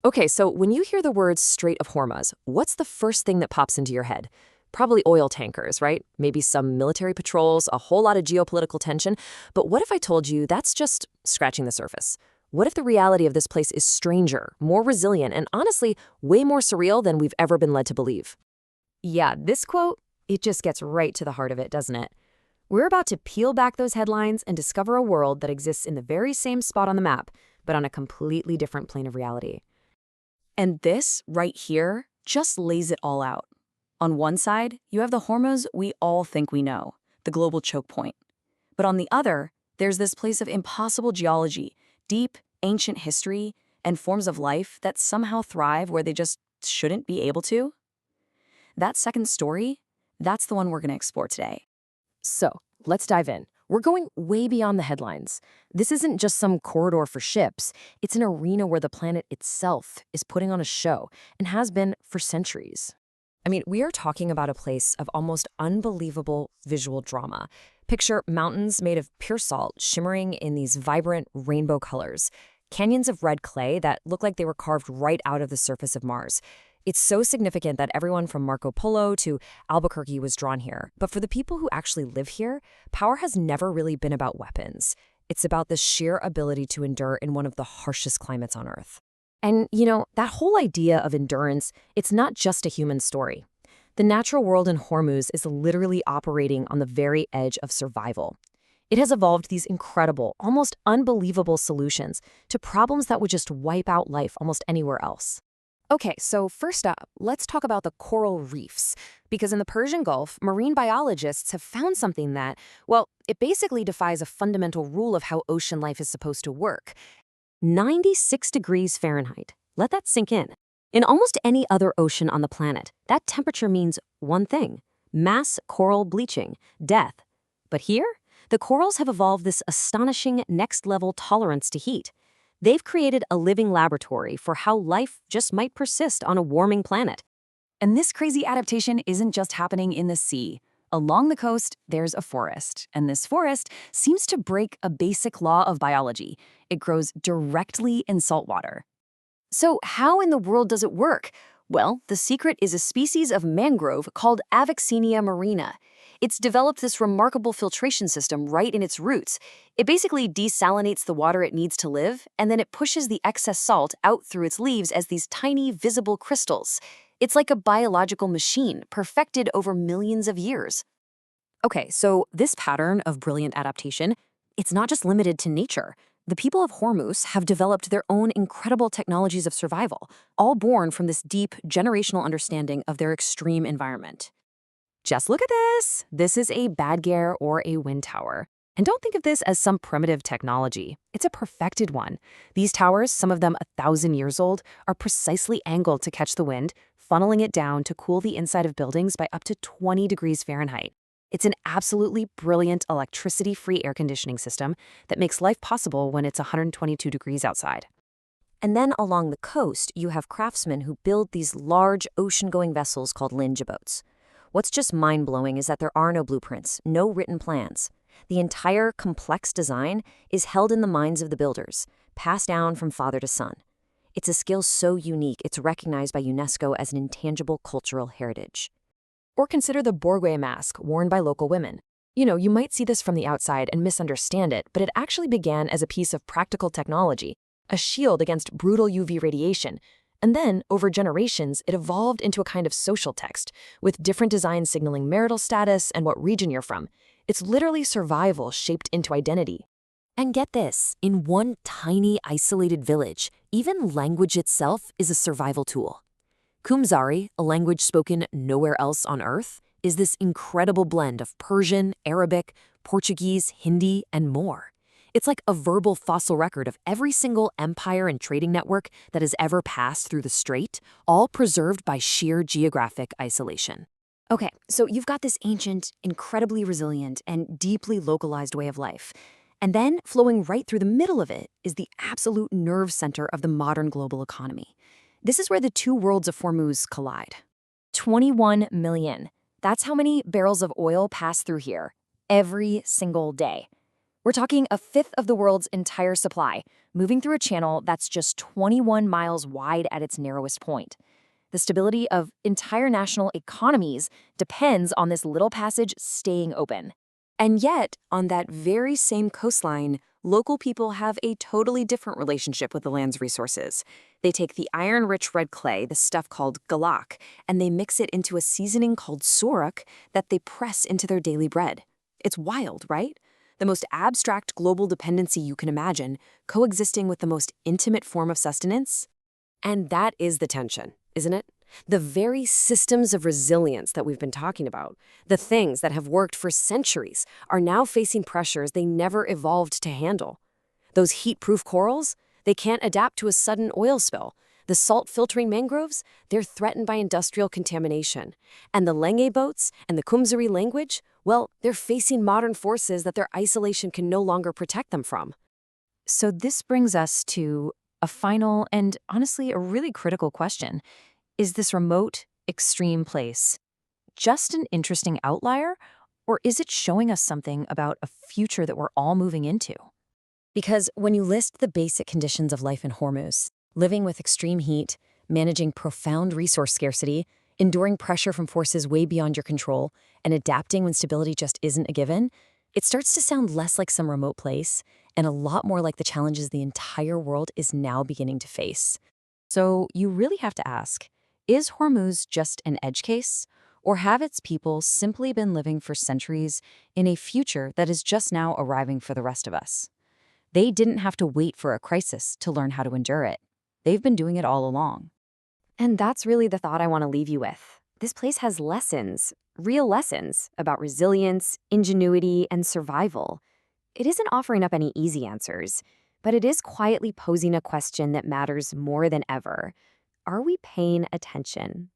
Okay, so when you hear the words Strait of Hormuz, what's the first thing that pops into your head? Probably oil tankers, right? Maybe some military patrols, a whole lot of geopolitical tension. But what if I told you that's just scratching the surface? What if the reality of this place is stranger, more resilient, and honestly, way more surreal than we've ever been led to believe? Yeah, this quote, it just gets right to the heart of it, doesn't it? We're about to peel back those headlines and discover a world that exists in the very same spot on the map, but on a completely different plane of reality. And this, right here, just lays it all out. On one side, you have the Hormuz we all think we know, the global choke point. But on the other, there's this place of impossible geology, deep, ancient history, and forms of life that somehow thrive where they just shouldn't be able to. That second story, that's the one we're going to explore today. So, let's dive in. We're going way beyond the headlines. This isn't just some corridor for ships. It's an arena where the planet itself is putting on a show and has been for centuries. I mean, we are talking about a place of almost unbelievable visual drama. Picture mountains made of pure salt shimmering in these vibrant rainbow colors, canyons of red clay that look like they were carved right out of the surface of Mars. It's so significant that everyone from Marco Polo to Albuquerque was drawn here. But for the people who actually live here, power has never really been about weapons. It's about the sheer ability to endure in one of the harshest climates on Earth. And, that whole idea of endurance, it's not just a human story. The natural world in Hormuz is literally operating on the very edge of survival. It has evolved these incredible, almost unbelievable solutions to problems that would just wipe out life almost anywhere else. Okay, so first up, let's talk about the coral reefs. Because in the Persian Gulf, marine biologists have found something that, well, it basically defies a fundamental rule of how ocean life is supposed to work. 96 degrees Fahrenheit. Let that sink in. In almost any other ocean on the planet, that temperature means one thing: mass coral bleaching, death. But here, the corals have evolved this astonishing next-level tolerance to heat. They've created a living laboratory for how life just might persist on a warming planet. And this crazy adaptation isn't just happening in the sea. Along the coast, there's a forest, and this forest seems to break a basic law of biology. It grows directly in salt water. So how in the world does it work? Well, the secret is a species of mangrove called Avicennia marina. It's developed this remarkable filtration system right in its roots. It basically desalinates the water it needs to live, and then it pushes the excess salt out through its leaves as these tiny, visible crystals. It's like a biological machine, perfected over millions of years. Okay, so this pattern of brilliant adaptation, it's not just limited to nature. The people of Hormuz have developed their own incredible technologies of survival, all born from this deep, generational understanding of their extreme environment. Just look at this. This is a badger or a wind tower. And don't think of this as some primitive technology. It's a perfected one. These towers, some of them 1,000 years old, are precisely angled to catch the wind, funneling it down to cool the inside of buildings by up to 20 degrees Fahrenheit. It's an absolutely brilliant electricity-free air conditioning system that makes life possible when it's 122 degrees outside. And then along the coast, you have craftsmen who build these large ocean-going vessels called Lenge boats. What's just mind-blowing is that there are no blueprints, no written plans. The entire complex design is held in the minds of the builders, passed down from father to son. It's a skill so unique, it's recognized by UNESCO as an intangible cultural heritage. Or consider the Borgue mask worn by local women. You might see this from the outside and misunderstand it, but it actually began as a piece of practical technology, a shield against brutal UV radiation. And then, over generations, it evolved into a kind of social text, with different designs signaling marital status and what region you're from. It's literally survival shaped into identity. And get this, in one tiny, isolated village, even language itself is a survival tool. Kumzari, a language spoken nowhere else on Earth, is this incredible blend of Persian, Arabic, Portuguese, Hindi, and more. It's like a verbal fossil record of every single empire and trading network that has ever passed through the strait, all preserved by sheer geographic isolation. Okay, so you've got this ancient, incredibly resilient, and deeply localized way of life. And then, flowing right through the middle of it, is the absolute nerve center of the modern global economy. This is where the two worlds of Hormuz collide. 21 million. That's how many barrels of oil pass through here every single day. We're talking a fifth of the world's entire supply, moving through a channel that's just 21 miles wide at its narrowest point. The stability of entire national economies depends on this little passage staying open. And yet, on that very same coastline, local people have a totally different relationship with the land's resources. They take the iron-rich red clay, the stuff called galak, and they mix it into a seasoning called sorok that they press into their daily bread. It's wild, right? The most abstract global dependency you can imagine, coexisting with the most intimate form of sustenance. And that is the tension, isn't it? The very systems of resilience that we've been talking about, the things that have worked for centuries, are now facing pressures they never evolved to handle. Those heat-proof corals, they can't adapt to a sudden oil spill. The salt-filtering mangroves, they're threatened by industrial contamination. And the Lenge boats and the Kumzari language, well, they're facing modern forces that their isolation can no longer protect them from. So this brings us to a final and honestly a really critical question. Is this remote, extreme place just an interesting outlier, or is it showing us something about a future that we're all moving into? Because when you list the basic conditions of life in Hormuz, living with extreme heat, managing profound resource scarcity, enduring pressure from forces way beyond your control, and adapting when stability just isn't a given, it starts to sound less like some remote place and a lot more like the challenges the entire world is now beginning to face. So you really have to ask, is Hormuz just an edge case, or have its people simply been living for centuries in a future that is just now arriving for the rest of us? They didn't have to wait for a crisis to learn how to endure it. They've been doing it all along. And that's really the thought I want to leave you with. This place has lessons, real lessons, about resilience, ingenuity, and survival. It isn't offering up any easy answers, but it is quietly posing a question that matters more than ever. Are we paying attention?